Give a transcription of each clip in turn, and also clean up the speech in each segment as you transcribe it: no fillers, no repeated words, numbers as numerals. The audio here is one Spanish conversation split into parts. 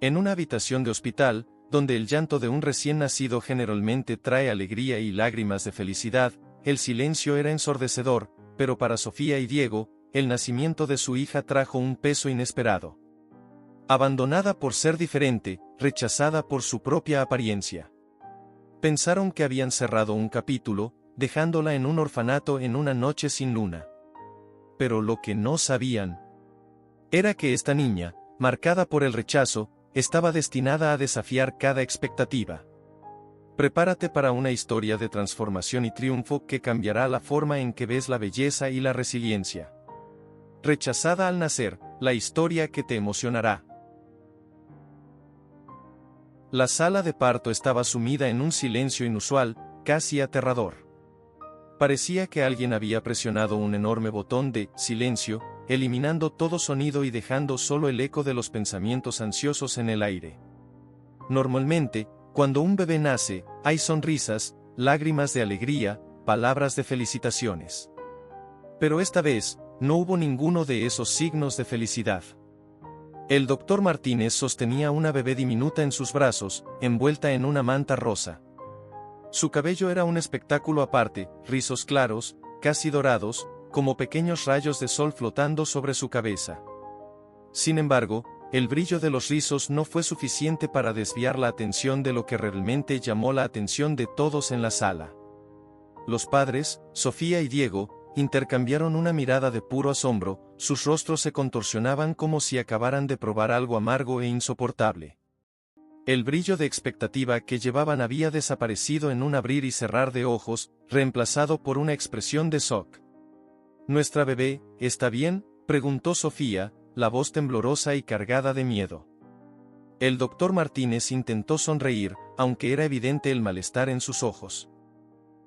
En una habitación de hospital, donde el llanto de un recién nacido generalmente trae alegría y lágrimas de felicidad, el silencio era ensordecedor, pero para Sofía y Diego, el nacimiento de su hija trajo un peso inesperado. Abandonada por ser diferente, rechazada por su propia apariencia. Pensaron que habían cerrado un capítulo, dejándola en un orfanato en una noche sin luna. Pero lo que no sabían era que esta niña, marcada por el rechazo, estaba destinada a desafiar cada expectativa. Prepárate para una historia de transformación y triunfo que cambiará la forma en que ves la belleza y la resiliencia. Rechazada al nacer, la historia que te emocionará. La sala de parto estaba sumida en un silencio inusual, casi aterrador. Parecía que alguien había presionado un enorme botón de silencio, eliminando todo sonido y dejando solo el eco de los pensamientos ansiosos en el aire. Normalmente, cuando un bebé nace, hay sonrisas, lágrimas de alegría, palabras de felicitaciones. Pero esta vez, no hubo ninguno de esos signos de felicidad. El doctor Martínez sostenía una bebé diminuta en sus brazos, envuelta en una manta rosa. Su cabello era un espectáculo aparte, rizos claros, casi dorados, como pequeños rayos de sol flotando sobre su cabeza. Sin embargo, el brillo de los rizos no fue suficiente para desviar la atención de lo que realmente llamó la atención de todos en la sala. Los padres, Sofía y Diego, intercambiaron una mirada de puro asombro, sus rostros se contorsionaban como si acabaran de probar algo amargo e insoportable. El brillo de expectativa que llevaban había desaparecido en un abrir y cerrar de ojos, reemplazado por una expresión de shock. ¿Nuestra bebé, está bien?, preguntó Sofía, la voz temblorosa y cargada de miedo. El doctor Martínez intentó sonreír, aunque era evidente el malestar en sus ojos.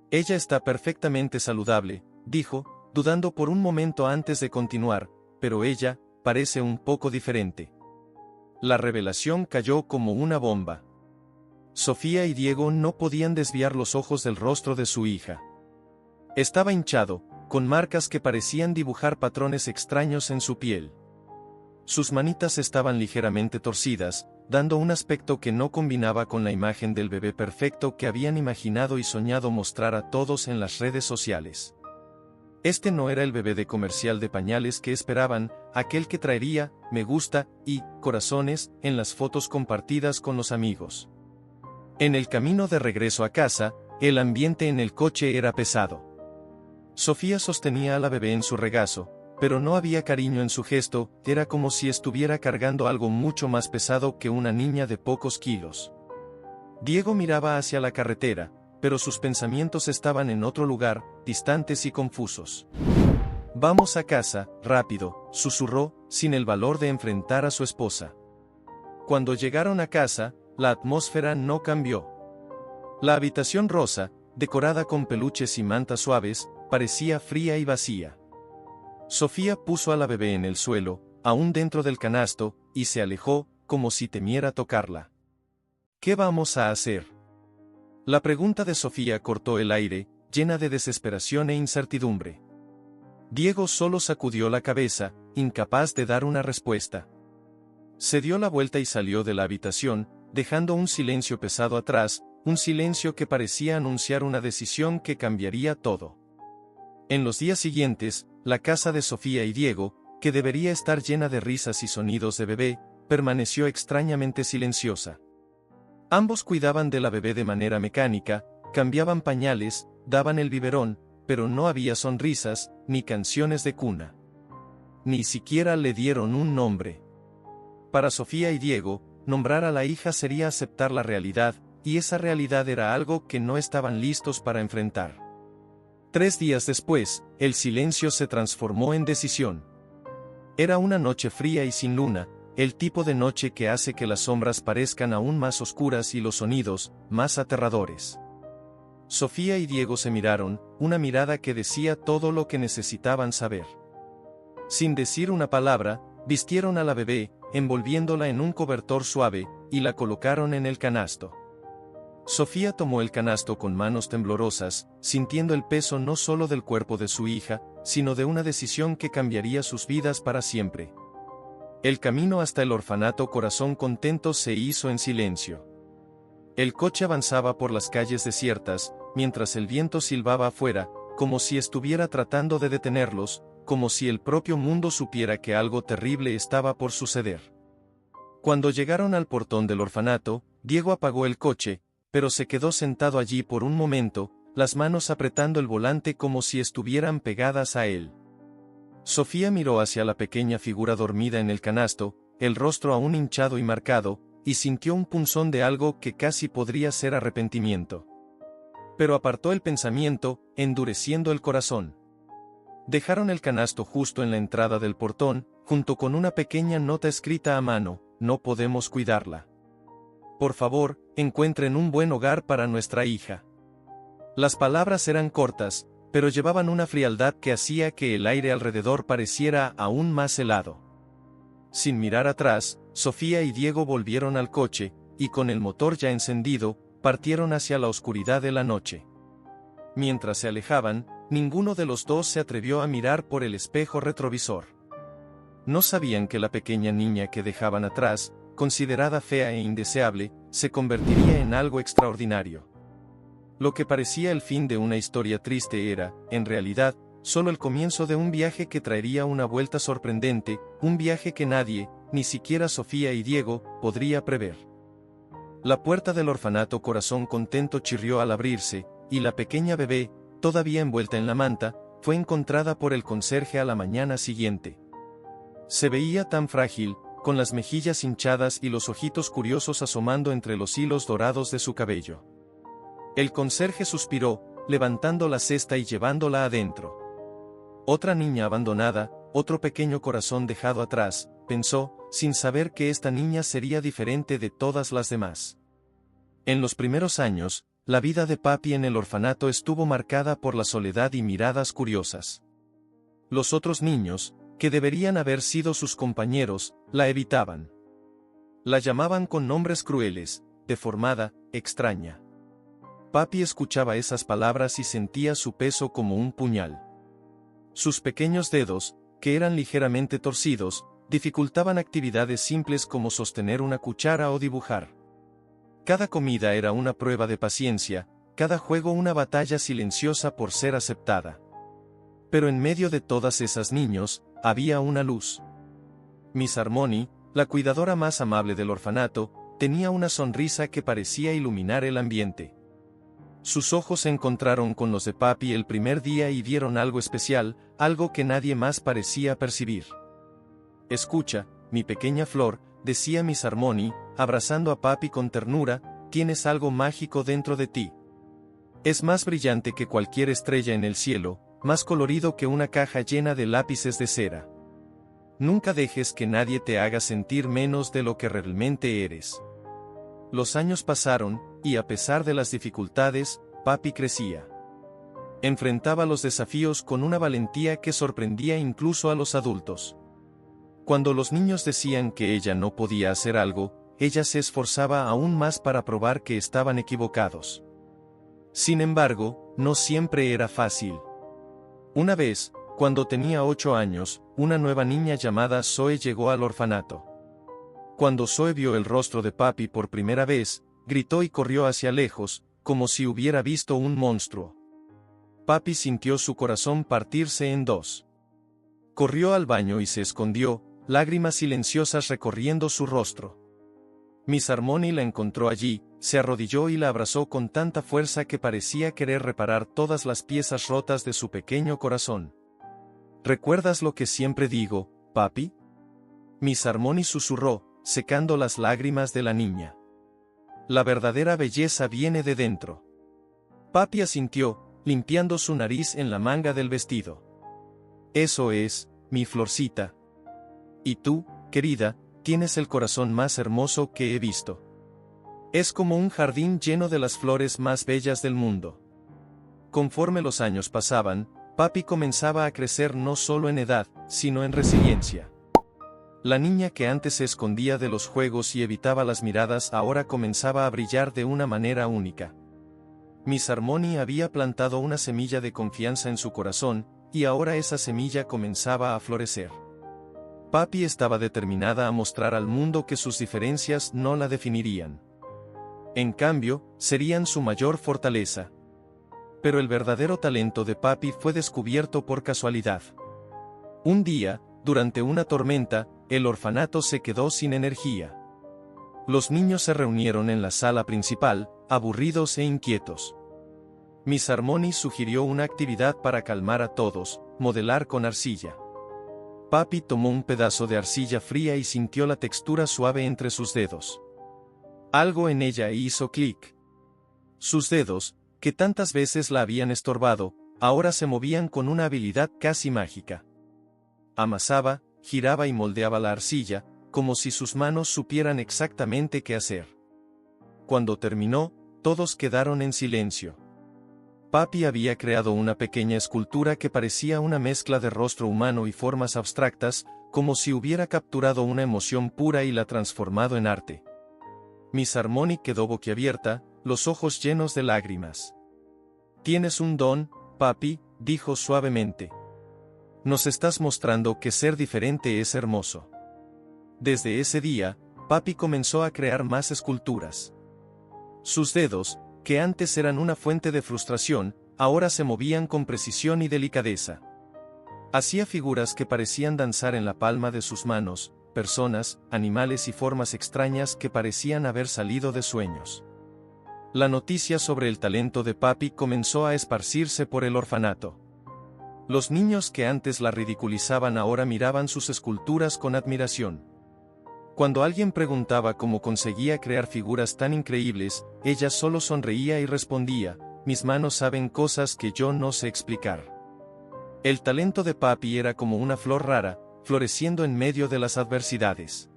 Ella está perfectamente saludable, dijo, dudando por un momento antes de continuar, pero ella, parece un poco diferente. La revelación cayó como una bomba. Sofía y Diego no podían desviar los ojos del rostro de su hija. Estaba hinchado, con marcas que parecían dibujar patrones extraños en su piel. Sus manitas estaban ligeramente torcidas, dando un aspecto que no combinaba con la imagen del bebé perfecto que habían imaginado y soñado mostrar a todos en las redes sociales. Este no era el bebé de comercial de pañales que esperaban, aquel que traería me gusta y corazones en las fotos compartidas con los amigos. En el camino de regreso a casa, el ambiente en el coche era pesado. Sofía sostenía a la bebé en su regazo, pero no había cariño en su gesto, era como si estuviera cargando algo mucho más pesado que una niña de pocos kilos. Diego miraba hacia la carretera, pero sus pensamientos estaban en otro lugar, distantes y confusos. Vamos a casa, rápido, susurró, sin el valor de enfrentar a su esposa. Cuando llegaron a casa, la atmósfera no cambió. La habitación rosa, decorada con peluches y mantas suaves, parecía fría y vacía. Sofía puso a la bebé en el suelo, aún dentro del canasto, y se alejó, como si temiera tocarla. ¿Qué vamos a hacer? La pregunta de Sofía cortó el aire, llena de desesperación e incertidumbre. Diego solo sacudió la cabeza, incapaz de dar una respuesta. Se dio la vuelta y salió de la habitación, dejando un silencio pesado atrás, un silencio que parecía anunciar una decisión que cambiaría todo. En los días siguientes, la casa de Sofía y Diego, que debería estar llena de risas y sonidos de bebé, permaneció extrañamente silenciosa. Ambos cuidaban de la bebé de manera mecánica, cambiaban pañales, daban el biberón, pero no había sonrisas, ni canciones de cuna. Ni siquiera le dieron un nombre. Para Sofía y Diego, nombrar a la hija sería aceptar la realidad, y esa realidad era algo que no estaban listos para enfrentar. 3 días después, el silencio se transformó en decisión. Era una noche fría y sin luna, el tipo de noche que hace que las sombras parezcan aún más oscuras y los sonidos, más aterradores. Sofía y Diego se miraron, una mirada que decía todo lo que necesitaban saber. Sin decir una palabra, vistieron a la bebé, envolviéndola en un cobertor suave, y la colocaron en el canasto. Sofía tomó el canasto con manos temblorosas, sintiendo el peso no solo del cuerpo de su hija, sino de una decisión que cambiaría sus vidas para siempre. El camino hasta el orfanato Corazón Contento se hizo en silencio. El coche avanzaba por las calles desiertas, mientras el viento silbaba afuera, como si estuviera tratando de detenerlos, como si el propio mundo supiera que algo terrible estaba por suceder. Cuando llegaron al portón del orfanato, Diego apagó el coche, pero se quedó sentado allí por un momento, las manos apretando el volante como si estuvieran pegadas a él. Sofía miró hacia la pequeña figura dormida en el canasto, el rostro aún hinchado y marcado, y sintió un punzón de algo que casi podría ser arrepentimiento. Pero apartó el pensamiento, endureciendo el corazón. Dejaron el canasto justo en la entrada del portón, junto con una pequeña nota escrita a mano: no podemos cuidarla. Por favor, encuentren un buen hogar para nuestra hija. Las palabras eran cortas, pero llevaban una frialdad que hacía que el aire alrededor pareciera aún más helado. Sin mirar atrás, Sofía y Diego volvieron al coche, y con el motor ya encendido, partieron hacia la oscuridad de la noche. Mientras se alejaban, ninguno de los dos se atrevió a mirar por el espejo retrovisor. No sabían que la pequeña niña que dejaban atrás, considerada fea e indeseable, se convertiría en algo extraordinario. Lo que parecía el fin de una historia triste era, en realidad, solo el comienzo de un viaje que traería una vuelta sorprendente, un viaje que nadie, ni siquiera Sofía y Diego, podría prever. La puerta del orfanato Corazón Contento chirrió al abrirse, y la pequeña bebé, todavía envuelta en la manta, fue encontrada por el conserje a la mañana siguiente. Se veía tan frágil, con las mejillas hinchadas y los ojitos curiosos asomando entre los hilos dorados de su cabello. El conserje suspiró, levantando la cesta y llevándola adentro. Otra niña abandonada, otro pequeño corazón dejado atrás, pensó, sin saber que esta niña sería diferente de todas las demás. En los primeros años, la vida de Papi en el orfanato estuvo marcada por la soledad y miradas curiosas. Los otros niños, que deberían haber sido sus compañeros, la evitaban. La llamaban con nombres crueles, deformada, extraña. Papi escuchaba esas palabras y sentía su peso como un puñal. Sus pequeños dedos, que eran ligeramente torcidos, dificultaban actividades simples como sostener una cuchara o dibujar. Cada comida era una prueba de paciencia, cada juego una batalla silenciosa por ser aceptada. Pero en medio de todas esas niños, había una luz. Miss Harmony, la cuidadora más amable del orfanato, tenía una sonrisa que parecía iluminar el ambiente. Sus ojos se encontraron con los de Papi el primer día y vieron algo especial, algo que nadie más parecía percibir. «Escucha, mi pequeña flor», decía Miss Harmony, abrazando a Papi con ternura, «tienes algo mágico dentro de ti. Es más brillante que cualquier estrella en el cielo, más colorido que una caja llena de lápices de cera. Nunca dejes que nadie te haga sentir menos de lo que realmente eres». Los años pasaron, y a pesar de las dificultades, Papi crecía. Enfrentaba los desafíos con una valentía que sorprendía incluso a los adultos. Cuando los niños decían que ella no podía hacer algo, ella se esforzaba aún más para probar que estaban equivocados. Sin embargo, no siempre era fácil. Una vez, cuando tenía 8 años, una nueva niña llamada Zoe llegó al orfanato. Cuando Zoe vio el rostro de Papi por primera vez, gritó y corrió hacia lejos, como si hubiera visto un monstruo. Papi sintió su corazón partirse en dos. Corrió al baño y se escondió, lágrimas silenciosas recorriendo su rostro. Miss Harmony la encontró allí, se arrodilló y la abrazó con tanta fuerza que parecía querer reparar todas las piezas rotas de su pequeño corazón. ¿Recuerdas lo que siempre digo, Papi?, Miss Harmony susurró, secando las lágrimas de la niña. La verdadera belleza viene de dentro. Papi asintió, limpiando su nariz en la manga del vestido. Eso es, mi florcita. Y tú, querida, tienes el corazón más hermoso que he visto. Es como un jardín lleno de las flores más bellas del mundo. Conforme los años pasaban, Papi comenzaba a crecer no solo en edad, sino en resiliencia. La niña que antes se escondía de los juegos y evitaba las miradas ahora comenzaba a brillar de una manera única. Miss Harmony había plantado una semilla de confianza en su corazón, y ahora esa semilla comenzaba a florecer. Papi estaba determinada a mostrar al mundo que sus diferencias no la definirían. En cambio, serían su mayor fortaleza. Pero el verdadero talento de Papi fue descubierto por casualidad. Un día, durante una tormenta, el orfanato se quedó sin energía. Los niños se reunieron en la sala principal, aburridos e inquietos. Miss Harmony sugirió una actividad para calmar a todos: modelar con arcilla. Papi tomó un pedazo de arcilla fría y sintió la textura suave entre sus dedos. Algo en ella hizo clic. Sus dedos, que tantas veces la habían estorbado, ahora se movían con una habilidad casi mágica. Amasaba, giraba y moldeaba la arcilla, como si sus manos supieran exactamente qué hacer. Cuando terminó, todos quedaron en silencio. Papi había creado una pequeña escultura que parecía una mezcla de rostro humano y formas abstractas, como si hubiera capturado una emoción pura y la transformado en arte. Miss Harmony quedó boquiabierta, los ojos llenos de lágrimas. «Tienes un don, Papi», dijo suavemente. «Nos estás mostrando que ser diferente es hermoso». Desde ese día, Papi comenzó a crear más esculturas. Sus dedos, que antes eran una fuente de frustración, ahora se movían con precisión y delicadeza. Hacía figuras que parecían danzar en la palma de sus manos, personas, animales y formas extrañas que parecían haber salido de sueños. La noticia sobre el talento de Papi comenzó a esparcirse por el orfanato. Los niños que antes la ridiculizaban ahora miraban sus esculturas con admiración. Cuando alguien preguntaba cómo conseguía crear figuras tan increíbles, ella solo sonreía y respondía: «Mis manos saben cosas que yo no sé explicar». El talento de Papi era como una flor rara, floreciendo en medio de las adversidades.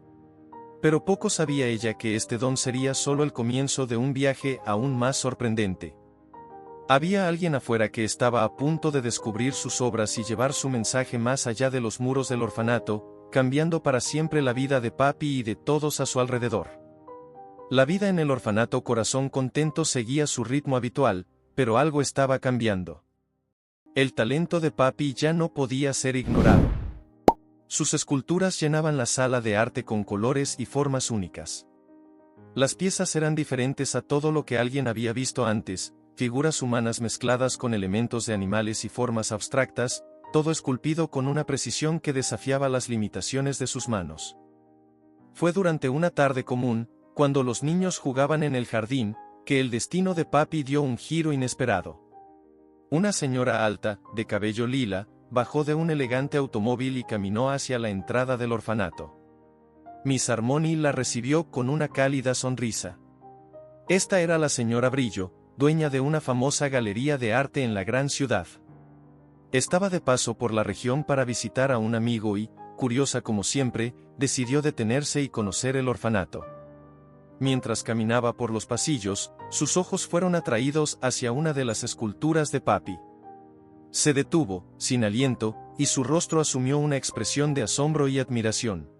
Pero poco sabía ella que este don sería solo el comienzo de un viaje aún más sorprendente. Había alguien afuera que estaba a punto de descubrir sus obras y llevar su mensaje más allá de los muros del orfanato, cambiando para siempre la vida de Papi y de todos a su alrededor. La vida en el orfanato Corazón Contento seguía su ritmo habitual, pero algo estaba cambiando. El talento de Papi ya no podía ser ignorado. Sus esculturas llenaban la sala de arte con colores y formas únicas. Las piezas eran diferentes a todo lo que alguien había visto antes: figuras humanas mezcladas con elementos de animales y formas abstractas, todo esculpido con una precisión que desafiaba las limitaciones de sus manos. Fue durante una tarde común, cuando los niños jugaban en el jardín, que el destino de Papi dio un giro inesperado. Una señora alta, de cabello lila, bajó de un elegante automóvil y caminó hacia la entrada del orfanato. Miss Harmony la recibió con una cálida sonrisa. Esta era la señora Brillo, dueña de una famosa galería de arte en la gran ciudad. Estaba de paso por la región para visitar a un amigo y, curiosa como siempre, decidió detenerse y conocer el orfanato. Mientras caminaba por los pasillos, sus ojos fueron atraídos hacia una de las esculturas de Papi. Se detuvo, sin aliento, y su rostro asumió una expresión de asombro y admiración.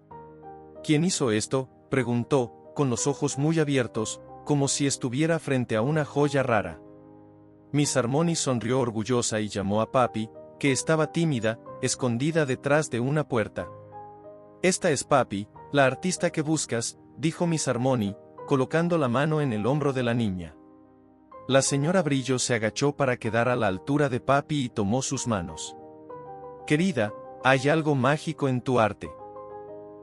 «¿Quién hizo esto?», preguntó, con los ojos muy abiertos, como si estuviera frente a una joya rara. Miss Harmony sonrió orgullosa y llamó a Papi, que estaba tímida, escondida detrás de una puerta. «Esta es Papi, la artista que buscas», dijo Miss Harmony, colocando la mano en el hombro de la niña. La señora Brillo se agachó para quedar a la altura de Papi y tomó sus manos. «Querida, hay algo mágico en tu arte.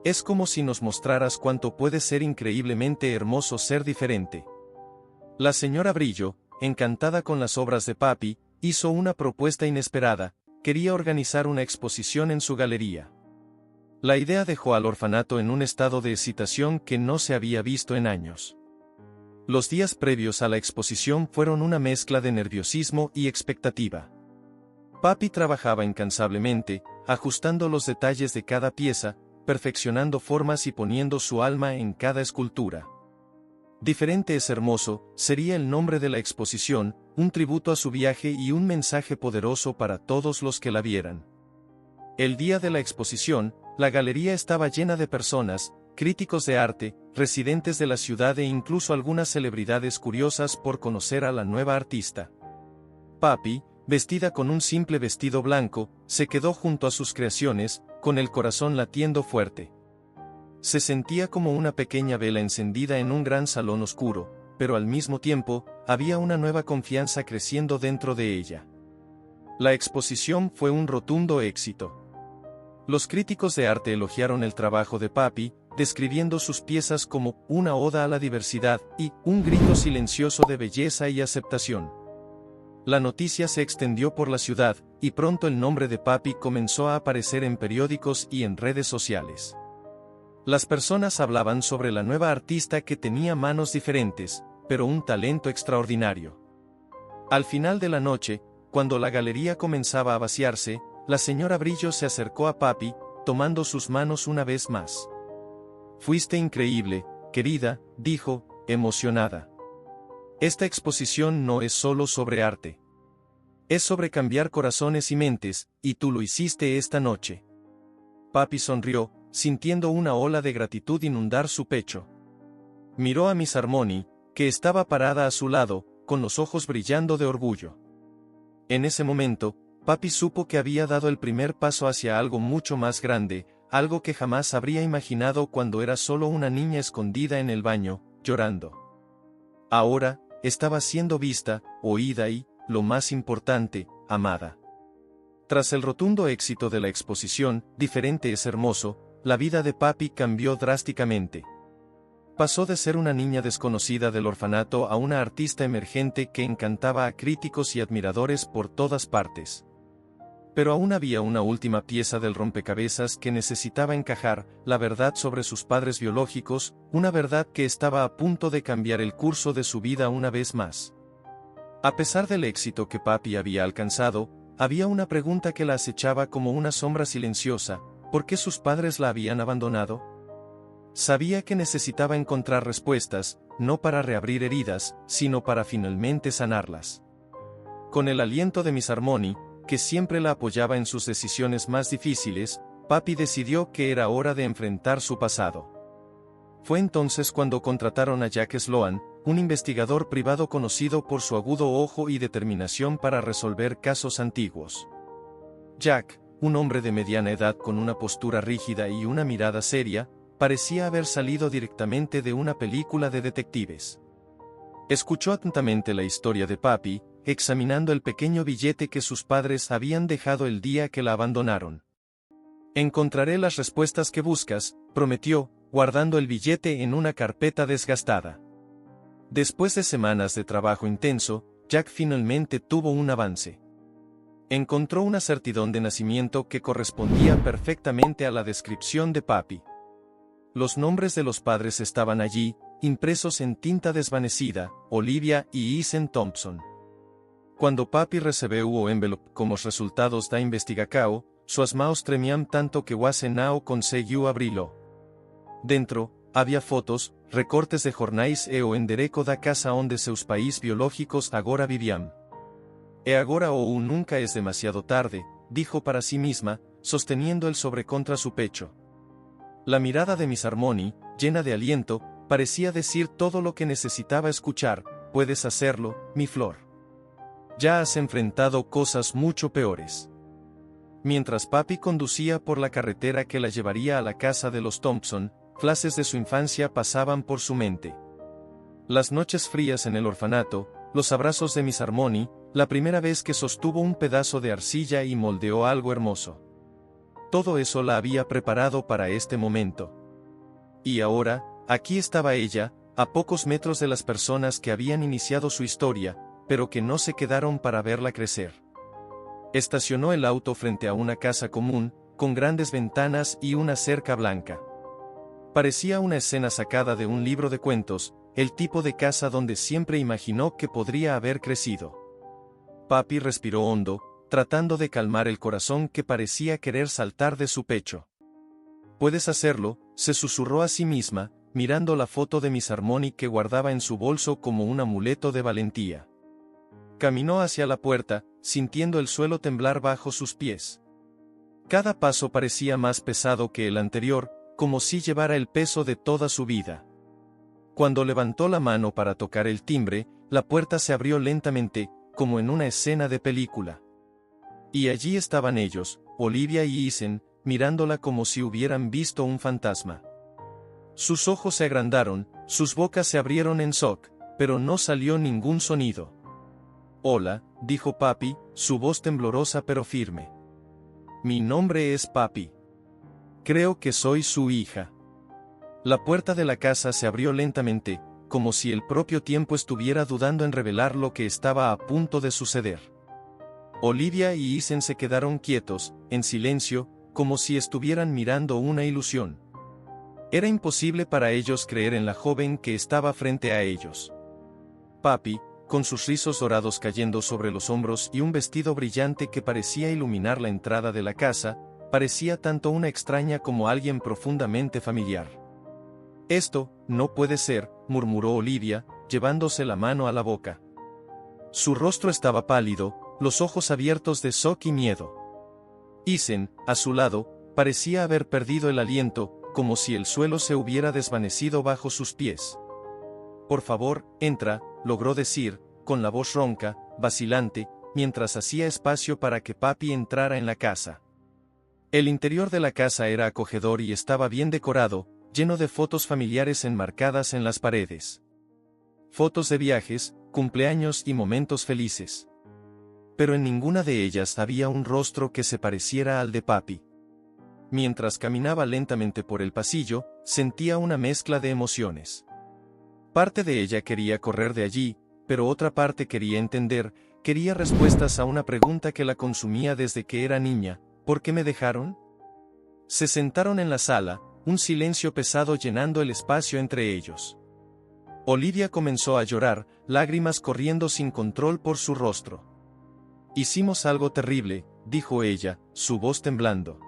Es como si nos mostraras cuánto puede ser increíblemente hermoso ser diferente». La señora Brillo, encantada con las obras de Papi, hizo una propuesta inesperada: quería organizar una exposición en su galería. La idea dejó al orfanato en un estado de excitación que no se había visto en años. Los días previos a la exposición fueron una mezcla de nerviosismo y expectativa. Papi trabajaba incansablemente, ajustando los detalles de cada pieza, perfeccionando formas y poniendo su alma en cada escultura. «Diferente es hermoso» sería el nombre de la exposición, un tributo a su viaje y un mensaje poderoso para todos los que la vieran. El día de la exposición, la galería estaba llena de personas, críticos de arte, residentes de la ciudad e incluso algunas celebridades curiosas por conocer a la nueva artista. Papi, vestida con un simple vestido blanco, se quedó junto a sus creaciones, con el corazón latiendo fuerte. Se sentía como una pequeña vela encendida en un gran salón oscuro, pero al mismo tiempo, había una nueva confianza creciendo dentro de ella. La exposición fue un rotundo éxito. Los críticos de arte elogiaron el trabajo de Papi, describiendo sus piezas como una oda a la diversidad y un grito silencioso de belleza y aceptación. La noticia se extendió por la ciudad, y pronto el nombre de Papi comenzó a aparecer en periódicos y en redes sociales. Las personas hablaban sobre la nueva artista que tenía manos diferentes, pero un talento extraordinario. Al final de la noche, cuando la galería comenzaba a vaciarse, la señora Brillo se acercó a Papi, tomando sus manos una vez más. «Fuiste increíble, querida», dijo, emocionada. «Esta exposición no es solo sobre arte. Es sobre cambiar corazones y mentes, y tú lo hiciste esta noche». Papi sonrió, sintiendo una ola de gratitud inundar su pecho. Miró a Miss Harmony, que estaba parada a su lado, con los ojos brillando de orgullo. En ese momento, Papi supo que había dado el primer paso hacia algo mucho más grande, algo que jamás habría imaginado cuando era solo una niña escondida en el baño, llorando. Ahora, estaba siendo vista, oída y, lo más importante, amada. Tras el rotundo éxito de la exposición, Diferente es hermoso, la vida de Papi cambió drásticamente. Pasó de ser una niña desconocida del orfanato a una artista emergente que encantaba a críticos y admiradores por todas partes. Pero aún había una última pieza del rompecabezas que necesitaba encajar, la verdad sobre sus padres biológicos, una verdad que estaba a punto de cambiar el curso de su vida una vez más. A pesar del éxito que Papi había alcanzado, había una pregunta que la acechaba como una sombra silenciosa: ¿por qué sus padres la habían abandonado? Sabía que necesitaba encontrar respuestas, no para reabrir heridas, sino para finalmente sanarlas. Con el aliento de Miss Harmony, que siempre la apoyaba en sus decisiones más difíciles, Papi decidió que era hora de enfrentar su pasado. Fue entonces cuando contrataron a Jack Sloan, un investigador privado conocido por su agudo ojo y determinación para resolver casos antiguos. Jack, un hombre de mediana edad con una postura rígida y una mirada seria, parecía haber salido directamente de una película de detectives. Escuchó atentamente la historia de Papi, examinando el pequeño billete que sus padres habían dejado el día que la abandonaron. «Encontraré las respuestas que buscas», prometió, guardando el billete en una carpeta desgastada. Después de semanas de trabajo intenso, Jack finalmente tuvo un avance. Encontró una certidumbre de nacimiento que correspondía perfectamente a la descripción de Papi. Los nombres de los padres estaban allí, impresos en tinta desvanecida: Olivia y Ethan Thompson. Cuando Papi recibió o envelope como resultados da investigación, sus manos tremían tanto que Wase no consiguió abrirlo. Dentro, había fotos, recortes de jornais e o endereco da casa onde seus pais biológicos agora vivían. «E agora ou nunca es demasiado tarde», dijo para sí misma, sosteniendo el sobre contra su pecho. La mirada de Miss Harmony, llena de aliento, parecía decir todo lo que necesitaba escuchar: «Puedes hacerlo, mi flor. Ya has enfrentado cosas mucho peores». Mientras Papi conducía por la carretera que la llevaría a la casa de los Thompson, flashes de su infancia pasaban por su mente. Las noches frías en el orfanato, los abrazos de Miss Harmony, la primera vez que sostuvo un pedazo de arcilla y moldeó algo hermoso. Todo eso la había preparado para este momento. Y ahora, aquí estaba ella, a pocos metros de las personas que habían iniciado su historia, pero que no se quedaron para verla crecer. Estacionó el auto frente a una casa común, con grandes ventanas y una cerca blanca. Parecía una escena sacada de un libro de cuentos, el tipo de casa donde siempre imaginó que podría haber crecido. Papi respiró hondo, tratando de calmar el corazón que parecía querer saltar de su pecho. «Puedes hacerlo», se susurró a sí misma, mirando la foto de Miss Harmony que guardaba en su bolso como un amuleto de valentía. Caminó hacia la puerta, sintiendo el suelo temblar bajo sus pies. Cada paso parecía más pesado que el anterior, como si llevara el peso de toda su vida. Cuando levantó la mano para tocar el timbre, la puerta se abrió lentamente, como en una escena de película. Y allí estaban ellos, Olivia y Ethan, mirándola como si hubieran visto un fantasma. Sus ojos se agrandaron, sus bocas se abrieron en shock, pero no salió ningún sonido. «Hola», dijo Papi, su voz temblorosa pero firme. «Mi nombre es Papi. Creo que soy su hija». La puerta de la casa se abrió lentamente, como si el propio tiempo estuviera dudando en revelar lo que estaba a punto de suceder. Olivia y Isen se quedaron quietos, en silencio, como si estuvieran mirando una ilusión. Era imposible para ellos creer en la joven que estaba frente a ellos. Papi, con sus rizos dorados cayendo sobre los hombros y un vestido brillante que parecía iluminar la entrada de la casa, parecía tanto una extraña como alguien profundamente familiar. «Esto no puede ser», murmuró Olivia, llevándose la mano a la boca. Su rostro estaba pálido, los ojos abiertos de shock y miedo. Isen, a su lado, parecía haber perdido el aliento, como si el suelo se hubiera desvanecido bajo sus pies. «Por favor, entra», logró decir, con la voz ronca, vacilante, mientras hacía espacio para que Papi entrara en la casa. El interior de la casa era acogedor y estaba bien decorado, lleno de fotos familiares enmarcadas en las paredes. Fotos de viajes, cumpleaños y momentos felices. Pero en ninguna de ellas había un rostro que se pareciera al de Papi. Mientras caminaba lentamente por el pasillo, sentía una mezcla de emociones. Parte de ella quería correr de allí, pero otra parte quería entender, quería respuestas a una pregunta que la consumía desde que era niña: ¿por qué me dejaron? Se sentaron en la sala, un silencio pesado llenando el espacio entre ellos. Olivia comenzó a llorar, lágrimas corriendo sin control por su rostro. «Hicimos algo terrible», dijo ella, su voz temblando.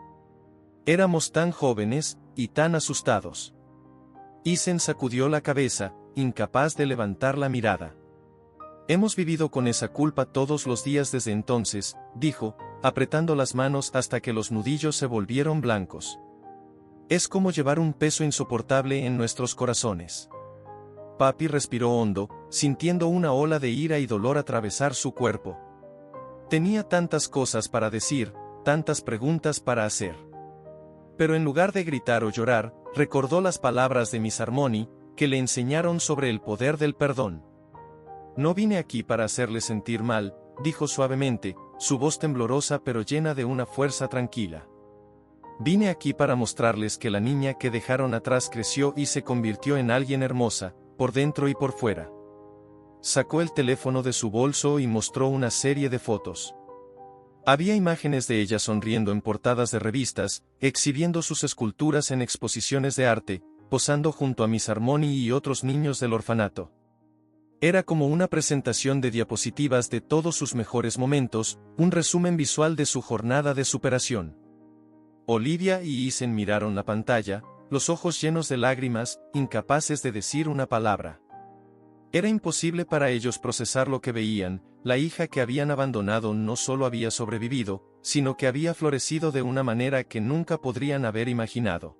«Éramos tan jóvenes, y tan asustados». Isen sacudió la cabeza, incapaz de levantar la mirada. «Hemos vivido con esa culpa todos los días desde entonces», dijo, apretando las manos hasta que los nudillos se volvieron blancos. «Es como llevar un peso insoportable en nuestros corazones». Papi respiró hondo, sintiendo una ola de ira y dolor atravesar su cuerpo. Tenía tantas cosas para decir, tantas preguntas para hacer. Pero en lugar de gritar o llorar, recordó las palabras de Miss Harmony, que le enseñaron sobre el poder del perdón. «No vine aquí para hacerle sentir mal», dijo suavemente, su voz temblorosa pero llena de una fuerza tranquila. «Vine aquí para mostrarles que la niña que dejaron atrás creció y se convirtió en alguien hermosa, por dentro y por fuera». Sacó el teléfono de su bolso y mostró una serie de fotos. Había imágenes de ella sonriendo en portadas de revistas, exhibiendo sus esculturas en exposiciones de arte, posando junto a Miss Harmony y otros niños del orfanato. Era como una presentación de diapositivas de todos sus mejores momentos, un resumen visual de su jornada de superación. Olivia y Isen miraron la pantalla, los ojos llenos de lágrimas, incapaces de decir una palabra. Era imposible para ellos procesar lo que veían. La hija que habían abandonado no solo había sobrevivido, sino que había florecido de una manera que nunca podrían haber imaginado.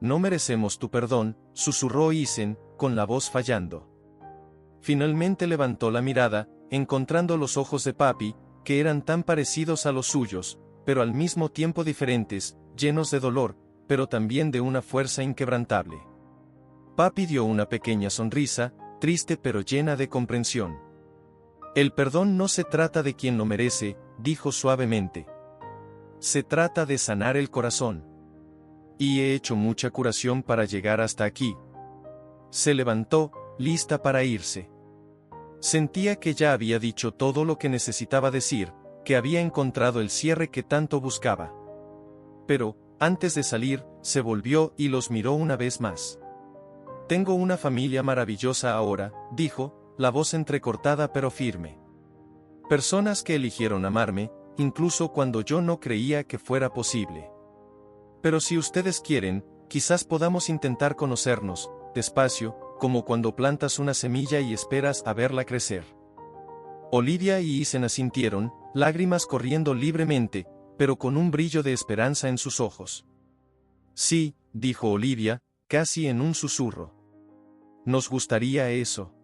«No merecemos tu perdón», susurró Isen, con la voz fallando. Finalmente levantó la mirada, encontrando los ojos de Papi, que eran tan parecidos a los suyos, pero al mismo tiempo diferentes, llenos de dolor, pero también de una fuerza inquebrantable. Papi dio una pequeña sonrisa, triste pero llena de comprensión. «El perdón no se trata de quien lo merece», dijo suavemente. «Se trata de sanar el corazón. Y he hecho mucha curación para llegar hasta aquí». Se levantó, lista para irse. Sentía que ya había dicho todo lo que necesitaba decir, que había encontrado el cierre que tanto buscaba. Pero, antes de salir, se volvió y los miró una vez más. «Tengo una familia maravillosa ahora», dijo, la voz entrecortada pero firme. «Personas que eligieron amarme, incluso cuando yo no creía que fuera posible. Pero si ustedes quieren, quizás podamos intentar conocernos, despacio, como cuando plantas una semilla y esperas a verla crecer». Olivia y Isen asintieron, lágrimas corriendo libremente, pero con un brillo de esperanza en sus ojos. «Sí», dijo Olivia, casi en un susurro. «Nos gustaría eso».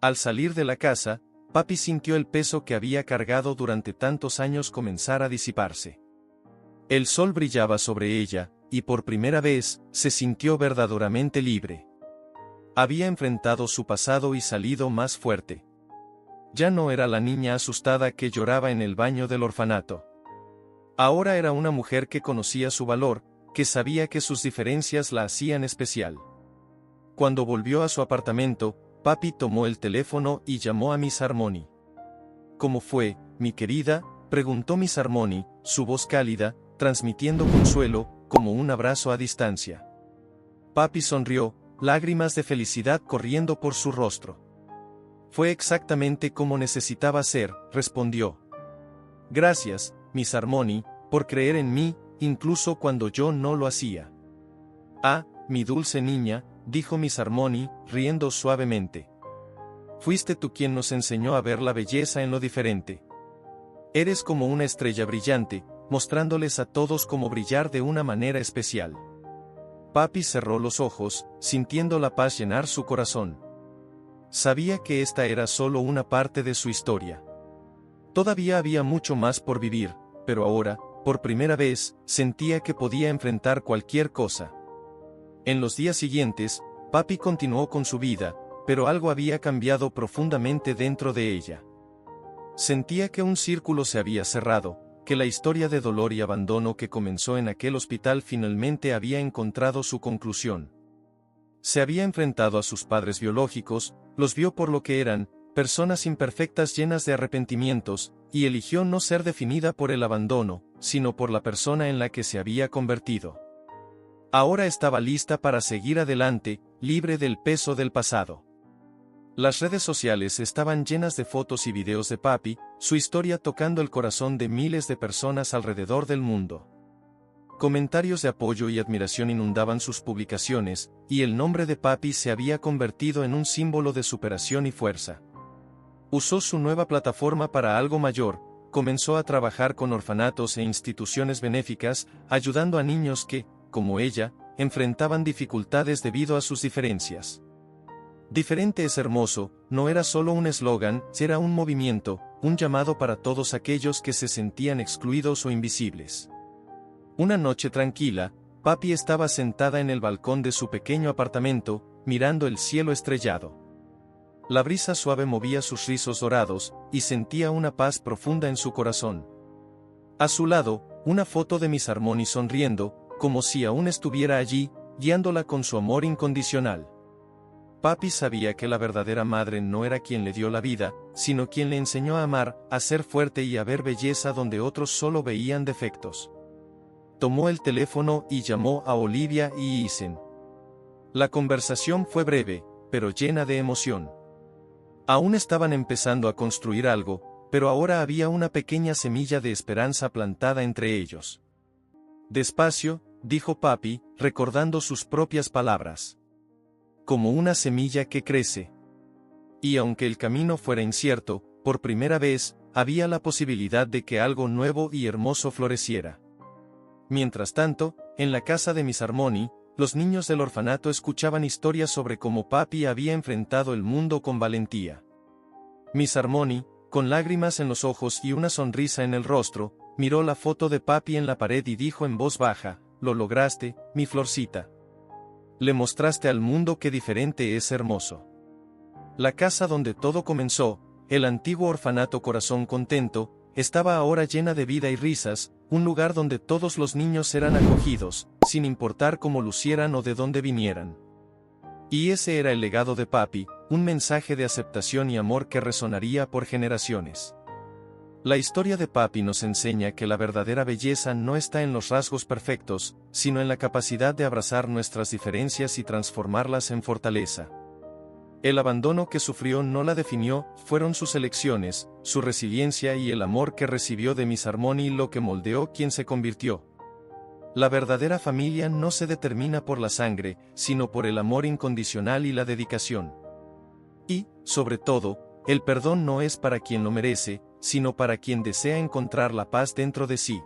Al salir de la casa, Papi sintió el peso que había cargado durante tantos años comenzar a disiparse. El sol brillaba sobre ella, y por primera vez, se sintió verdaderamente libre. Había enfrentado su pasado y salido más fuerte. Ya no era la niña asustada que lloraba en el baño del orfanato. Ahora era una mujer que conocía su valor, que sabía que sus diferencias la hacían especial. Cuando volvió a su apartamento, papi tomó el teléfono y llamó a Miss Harmony. ¿Cómo fue, mi querida?, preguntó Miss Harmony, su voz cálida, transmitiendo consuelo, como un abrazo a distancia. Papi sonrió, lágrimas de felicidad corriendo por su rostro. Fue exactamente como necesitaba ser, respondió. Gracias, Miss Harmony, por creer en mí, incluso cuando yo no lo hacía. Ah, mi dulce niña, dijo Miss Harmony, riendo suavemente. Fuiste tú quien nos enseñó a ver la belleza en lo diferente. Eres como una estrella brillante, mostrándoles a todos cómo brillar de una manera especial. Papi cerró los ojos, sintiendo la paz llenar su corazón. Sabía que esta era solo una parte de su historia. Todavía había mucho más por vivir, pero ahora, por primera vez, sentía que podía enfrentar cualquier cosa. En los días siguientes, papi continuó con su vida, pero algo había cambiado profundamente dentro de ella. Sentía que un círculo se había cerrado, que la historia de dolor y abandono que comenzó en aquel hospital finalmente había encontrado su conclusión. Se había enfrentado a sus padres biológicos, los vio por lo que eran, personas imperfectas llenas de arrepentimientos, y eligió no ser definida por el abandono, sino por la persona en la que se había convertido. Ahora estaba lista para seguir adelante, libre del peso del pasado. Las redes sociales estaban llenas de fotos y videos de papi, su historia tocando el corazón de miles de personas alrededor del mundo. Comentarios de apoyo y admiración inundaban sus publicaciones, y el nombre de papi se había convertido en un símbolo de superación y fuerza. Usó su nueva plataforma para algo mayor, comenzó a trabajar con orfanatos e instituciones benéficas, ayudando a niños que, como ella, enfrentaban dificultades debido a sus diferencias. Diferente es hermoso, no era solo un eslogan, era un movimiento, un llamado para todos aquellos que se sentían excluidos o invisibles. Una noche tranquila, papi estaba sentada en el balcón de su pequeño apartamento, mirando el cielo estrellado. La brisa suave movía sus rizos dorados, y sentía una paz profunda en su corazón. A su lado, una foto de Miss Harmony sonriendo, como si aún estuviera allí, guiándola con su amor incondicional. Papi sabía que la verdadera madre no era quien le dio la vida, sino quien le enseñó a amar, a ser fuerte y a ver belleza donde otros solo veían defectos. Tomó el teléfono y llamó a Olivia y Isen. La conversación fue breve, pero llena de emoción. Aún estaban empezando a construir algo, pero ahora había una pequeña semilla de esperanza plantada entre ellos. Despacio, dijo papi, recordando sus propias palabras. Como una semilla que crece. Y aunque el camino fuera incierto, por primera vez, había la posibilidad de que algo nuevo y hermoso floreciera. Mientras tanto, en la casa de Miss Harmony, los niños del orfanato escuchaban historias sobre cómo papi había enfrentado el mundo con valentía. Miss Harmony, con lágrimas en los ojos y una sonrisa en el rostro, miró la foto de papi en la pared y dijo en voz baja, «Lo lograste, mi florcita. Le mostraste al mundo qué diferente es hermoso». La casa donde todo comenzó, el antiguo orfanato Corazón Contento, estaba ahora llena de vida y risas, un lugar donde todos los niños eran acogidos, sin importar cómo lucieran o de dónde vinieran. Y ese era el legado de papi, un mensaje de aceptación y amor que resonaría por generaciones. La historia de papi nos enseña que la verdadera belleza no está en los rasgos perfectos, sino en la capacidad de abrazar nuestras diferencias y transformarlas en fortaleza. El abandono que sufrió no la definió, fueron sus elecciones, su resiliencia y el amor que recibió de Miss Harmony lo que moldeó quien se convirtió. La verdadera familia no se determina por la sangre, sino por el amor incondicional y la dedicación. Y, sobre todo, el perdón no es para quien lo merece, sino para quien desea encontrar la paz dentro de sí.